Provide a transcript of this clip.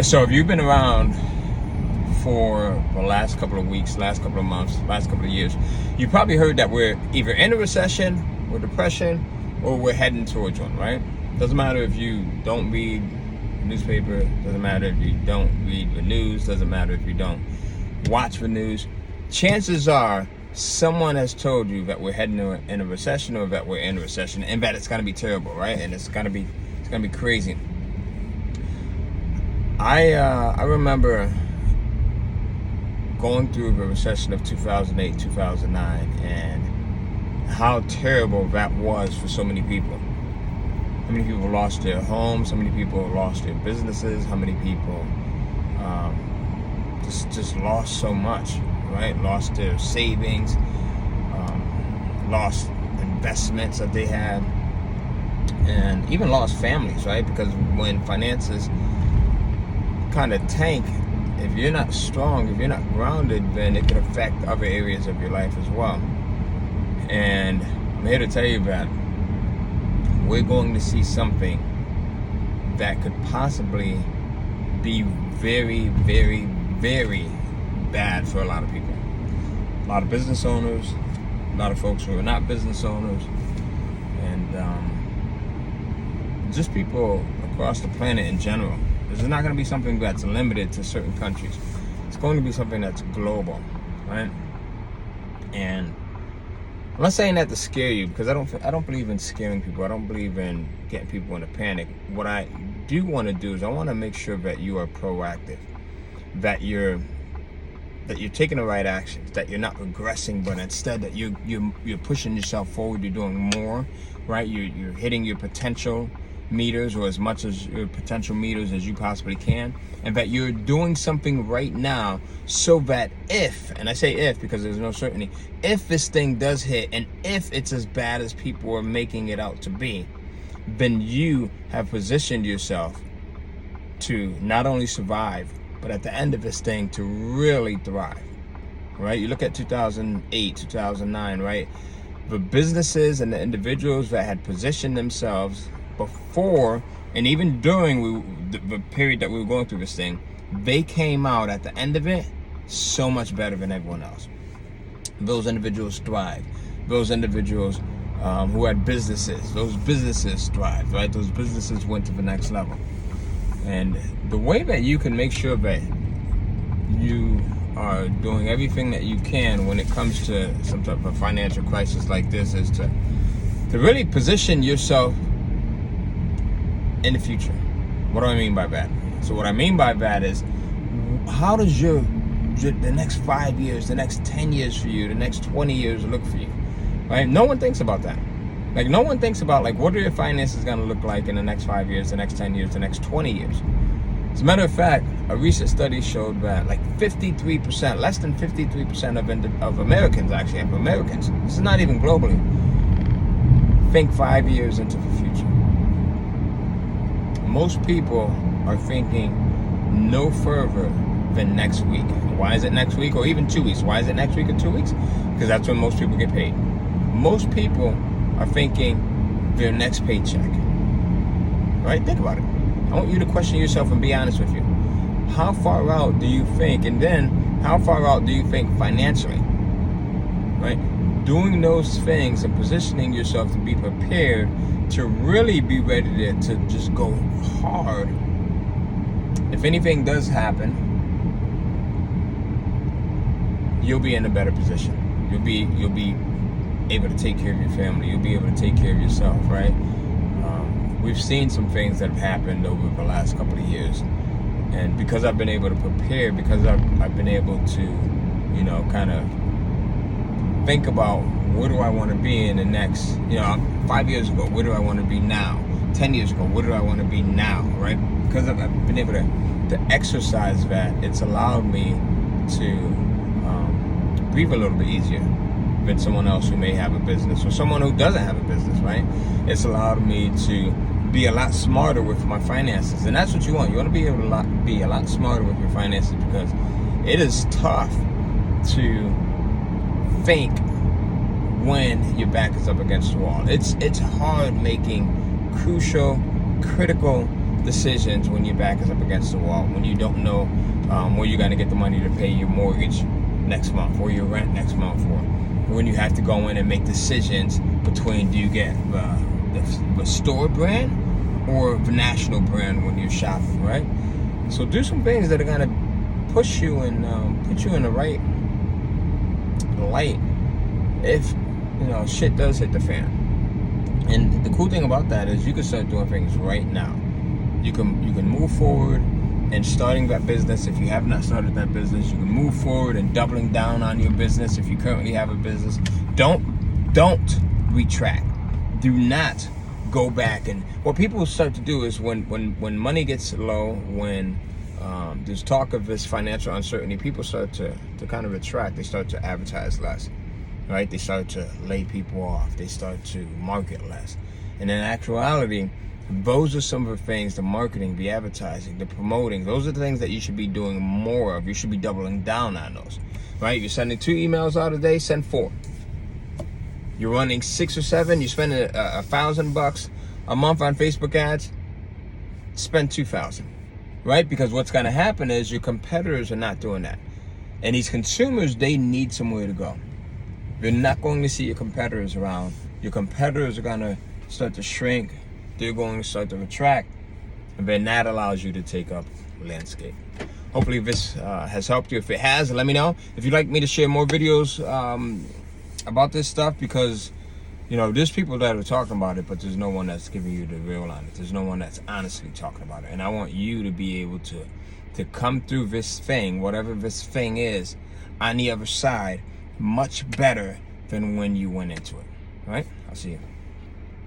So if you've been around for the last couple of weeks, last couple of months, last couple of years, you probably heard that we're either in a recession or depression, or we're heading towards one, right? Doesn't matter if you don't read the newspaper, doesn't matter if you don't read the news, doesn't matter if you don't watch the news. Chances are someone has told you that we're heading in a recession, or that we're in a recession, and that it's going to be terrible, right? And it's going to be crazy. I remember going through the recession of 2008, 2009, and how terrible that was for so many people. How many people lost their homes? How many people lost their businesses? How many people just lost so much, right? Lost their savings, lost investments that they had, and even lost families, right? Because when finances kind of tank, if you're not strong, if you're not grounded, then it can affect other areas of your life as well. And I'm here to tell you that we're going to see something that could possibly be very, very, very bad for a lot of people. A lot of business owners, a lot of folks who are not business owners, and just people across the planet in general. This is not going to be something that's limited to certain countries. It's going to be something that's global, right? And I'm not saying that to scare you, because I don't believe in scaring people. I don't believe in getting people into panic. What I do want to do is I want to make sure that you are proactive, that you're taking the right actions, that you're not regressing, but instead that you're pushing yourself forward. You're doing more, right? You're hitting your potential meters, or as much as your potential meters as you possibly can, and that you're doing something right now so that if, and I say if because there's no certainty, if this thing does hit, and if it's as bad as people are making it out to be, then you have positioned yourself to not only survive, but at the end of this thing to really thrive, right? You look at 2008, 2009, right? The businesses and the individuals that had positioned themselves before and even during the period that we were going through this thing, they came out at the end of it so much better than everyone else. Those individuals thrived. Those individuals who had businesses, those businesses thrived, right? Those businesses went to the next level. And the way that you can make sure that you are doing everything that you can when it comes to some type of financial crisis like this is to really position yourself in the future. What do I mean by that? So what I mean by that is, how does the next 5 years, the next 10 years for you, the next 20 years look for you, right? No one thinks about that. Like, no one thinks about, like, what are your finances going to look like in the next 5 years, the next 10 years, the next 20 years? As a matter of fact, a recent study showed that like 53%, less than 53% of Americans, actually, of Americans, this is not even globally, think 5 years into the future. Most people are thinking no further than next week. Why is it next week, or even 2 weeks? Why is it next week or 2 weeks? Because that's when most people get paid. Most people are thinking their next paycheck. Right? Think about it. I want you to question yourself and be honest with you. How far out do you think, and then how far out do you think financially? Right? Doing those things and positioning yourself to be prepared to really be ready to just go hard. If anything does happen, you'll be in a better position. You'll be able to take care of your family. You'll be able to take care of yourself, right? We've seen some things that have happened over the last couple of years, and because I've been able to prepare, because I've been able to, kind of think about where do I want to be in the next, 5 years ago, where do I want to be now? 10 years ago, where do I want to be now, right? Because I've been able to exercise that, it's allowed me to breathe a little bit easier than someone else who may have a business, or someone who doesn't have a business, right? It's allowed me to be a lot smarter with my finances, and that's what you want. You want to be able to be a lot smarter with your finances, because it is tough to think when your back is up against the wall. It's hard making crucial, critical decisions when your back is up against the wall, when you don't know where you're going to get the money to pay your mortgage next month or your rent next month, or when you have to go in and make decisions between, do you get the store brand or the national brand when you're shopping, right? So do some things that are going to push you and put you in the right light if, you know, shit does hit the fan. And the cool thing about that is you can start doing things right now. You can move forward and starting that business. If you have not started that business, you can move forward and doubling down on your business if you currently have a business. Don't retract. Do not go back. And what people start to do is when money gets low, when there's talk of this financial uncertainty, people start to kind of retract. They start to advertise less, right? They start to lay people off. They start to market less. And in actuality, those are some of the things, the marketing, the advertising, the promoting, those are the things that you should be doing more of. You should be doubling down on those, right? You're sending 2 emails out a day, send 4. You're running 6 or 7, you're spending $1,000 a month on Facebook ads, spend 2,000, right? Because what's going to happen is your competitors are not doing that. And these consumers, they need somewhere to go. You're not going to see your competitors around. Your competitors are going to start to shrink. They're going to start to retract, and then that allows you to take up landscape. Hopefully this has helped you. If it has, let me know. If you'd like me to share more videos about this stuff, because, you know, there's people that are talking about it, but there's no one that's giving you the real on it. There's no one that's honestly talking about it. And I want you to be able to come through this thing, whatever this thing is, on the other side, much better than when you went into it. All right? I'll see you.